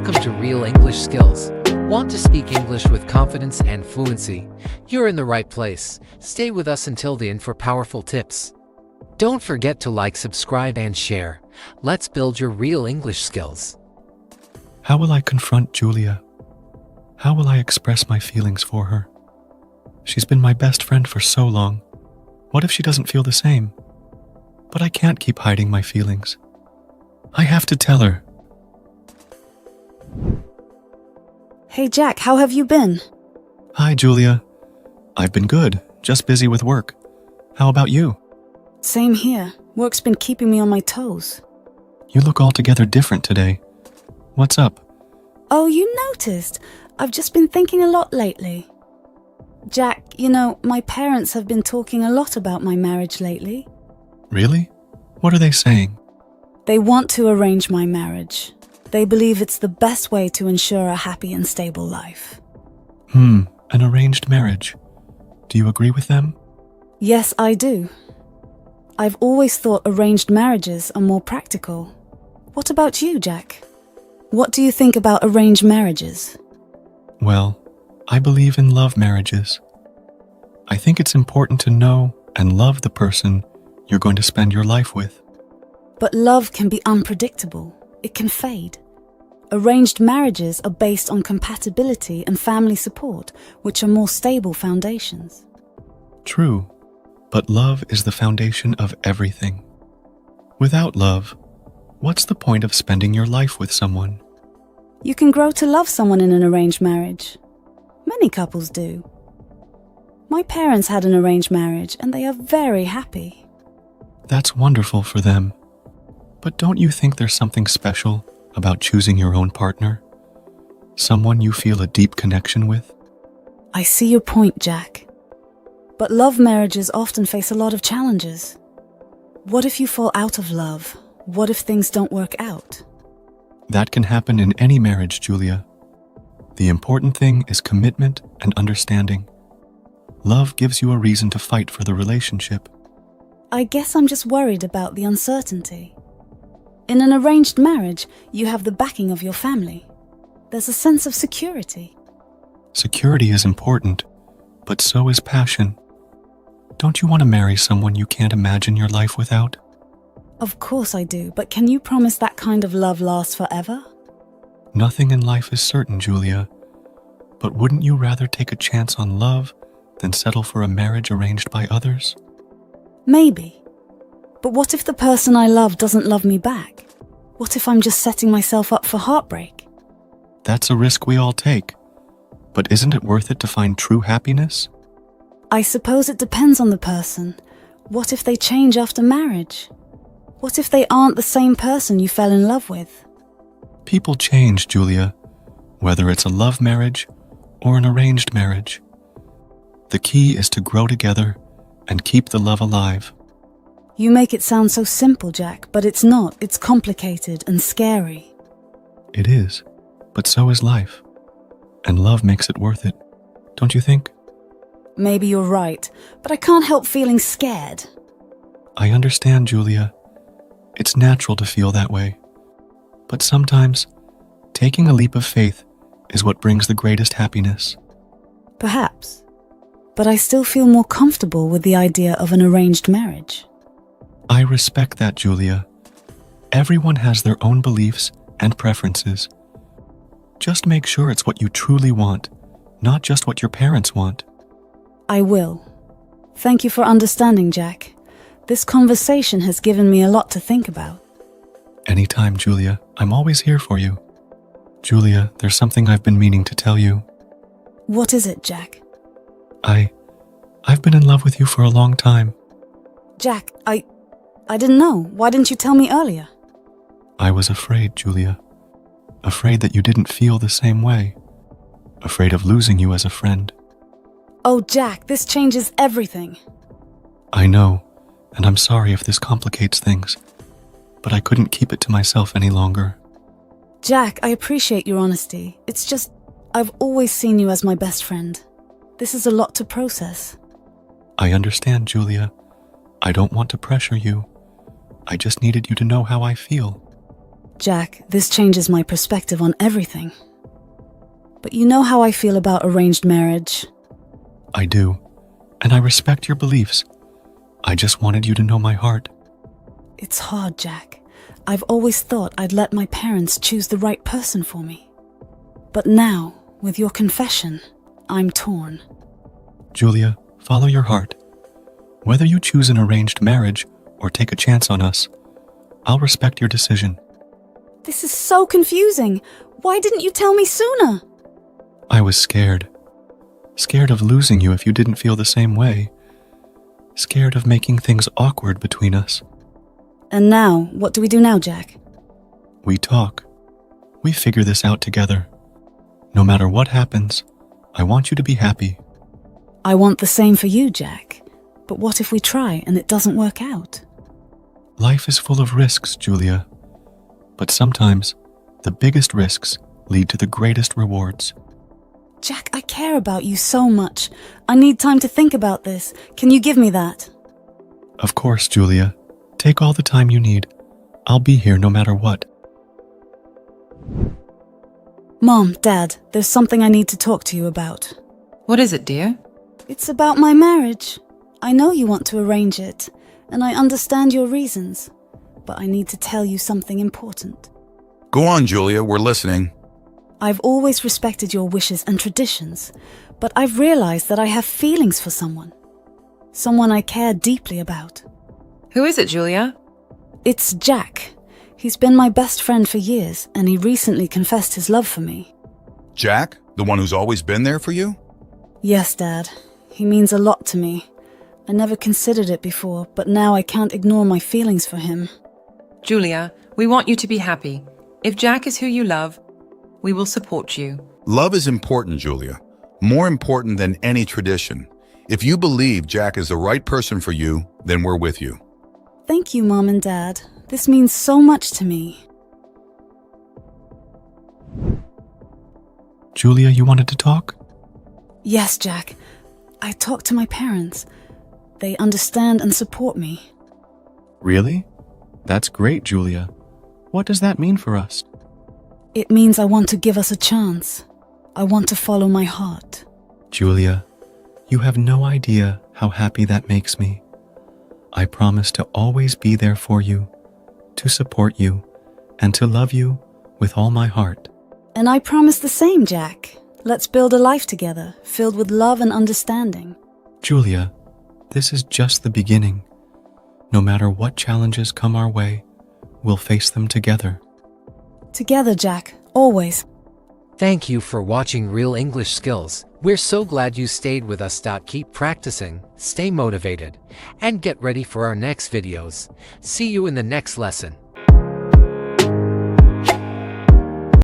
Welcome to Real English Skills. Want to speak English with confidence and fluency? You're in the right place. Stay with us until the end for powerful tips. Don't forget to like, subscribe, and share. Let's build your real English skills. How will I confront Julia? How will I express my feelings for her? She's been my best friend for so long. What if she doesn't feel the same? But I can't keep hiding my feelings. I have to tell her. Hey Jack, how have you been? Hi, Julia. I've been good, just busy with work. How about you? Same here. Work's been keeping me on my toes. You look altogether different today. What's up? Oh, you noticed? I've just been thinking a lot lately. Jack, my parents have been talking a lot about my marriage lately. Really? What are they saying? They want to arrange my marriage. They believe it's the best way to ensure a happy and stable life. An arranged marriage. Do you agree with them? Yes, I do. I've always thought arranged marriages are more practical. What about you, Jack? What do you think about arranged marriages? Well, I believe in love marriages. I think it's important to know and love the person you're going to spend your life with. But love can be unpredictable. It can fade. Arranged marriages are based on compatibility and family support, which are more stable foundations. True, but love is the foundation of everything. Without love, what's the point of spending your life with someone? You can grow to love someone in an arranged marriage. Many couples do. My parents had an arranged marriage and they are very happy. That's wonderful for them. But don't you think there's something special about choosing your own partner? Someone you feel a deep connection with? I see your point, Jack. But love marriages often face a lot of challenges. What if you fall out of love? What if things don't work out? That can happen in any marriage, Julia. The important thing is commitment and understanding. Love gives you a reason to fight for the relationship. I guess I'm just worried about the uncertainty. In an arranged marriage, you have the backing of your family. There's a sense of security. Security is important, but so is passion. Don't you want to marry someone you can't imagine your life without? Of course I do, but can you promise that kind of love lasts forever? Nothing in life is certain, Julia. But wouldn't you rather take a chance on love than settle for a marriage arranged by others? Maybe. But what if the person I love doesn't love me back? What if I'm just setting myself up for heartbreak? That's a risk we all take. But isn't it worth it to find true happiness? I suppose it depends on the person. What if they change after marriage? What if they aren't the same person you fell in love with? People change, Julia, whether it's a love marriage or an arranged marriage. The key is to grow together and keep the love alive. You make it sound so simple, Jack, but it's not. It's complicated and scary. It is, but so is life. And love makes it worth it, don't you think? Maybe you're right, but I can't help feeling scared. I understand, Julia. It's natural to feel that way. But sometimes, taking a leap of faith is what brings the greatest happiness. Perhaps. But I still feel more comfortable with the idea of an arranged marriage. I respect that, Julia. Everyone has their own beliefs and preferences. Just make sure it's what you truly want, not just what your parents want. I will. Thank you for understanding, Jack. This conversation has given me a lot to think about. Anytime, Julia. I'm always here for you. Julia, there's something I've been meaning to tell you. What is it, Jack? I've been in love with you for a long time. Jack, I didn't know. Why didn't you tell me earlier? I was afraid, Julia. Afraid that you didn't feel the same way. Afraid of losing you as a friend. Oh, Jack, this changes everything. I know, and I'm sorry if this complicates things, but I couldn't keep it to myself any longer. Jack, I appreciate your honesty. It's just, I've always seen you as my best friend. This is a lot to process. I understand, Julia. I don't want to pressure you. I just needed you to know how I feel. Jack, this changes my perspective on everything. But you know how I feel about arranged marriage. I do, and I respect your beliefs. I just wanted you to know my heart. It's hard, Jack. I've always thought I'd let my parents choose the right person for me. But now, with your confession, I'm torn. Julia, follow your heart. Whether you choose an arranged marriage or take a chance on us, I'll respect your decision. This is so confusing. Why didn't you tell me sooner? I was scared. Scared of losing you if you didn't feel the same way. Scared of making things awkward between us. And now, what do we do now, Jack? We talk. We figure this out together. No matter what happens, I want you to be happy. I want the same for you, Jack. But what if we try and it doesn't work out? Life is full of risks, Julia. But sometimes, the biggest risks lead to the greatest rewards. Jack, I care about you so much. I need time to think about this. Can you give me that? Of course, Julia. Take all the time you need. I'll be here no matter what. Mom, Dad, there's something I need to talk to you about. What is it, dear? It's about my marriage. I know you want to arrange it, and I understand your reasons. But I need to tell you something important. Go on, Julia, we're listening. I've always respected your wishes and traditions, but I've realized that I have feelings for someone. Someone I care deeply about. Who is it, Julia? It's Jack. He's been my best friend for years, and he recently confessed his love for me. Jack, the one who's always been there for you? Yes, Dad. He means a lot to me. I never considered it before, but now I can't ignore my feelings for him. Julia, we want you to be happy. If Jack is who you love, we will support you. Love is important, Julia. More important than any tradition. If you believe Jack is the right person for you, then we're with you. Thank you, Mom and Dad. This means so much to me. Julia, you wanted to talk? Yes, Jack. I talked to my parents. They understand and support me. Really? That's great, Julia. What does that mean for us? It means I want to give us a chance. I want to follow my heart. Julia, you have no idea how happy that makes me. I promise to always be there for you, to support you, and to love you with all my heart. And I promise the same, Jack. Let's build a life together, filled with love and understanding. Julia, this is just the beginning. No matter what challenges come our way, we'll face them together. Together, Jack, always. Thank you for watching Real English Skills. We're so glad you stayed with us. Keep practicing, stay motivated, and get ready for our next videos. See you in the next lesson.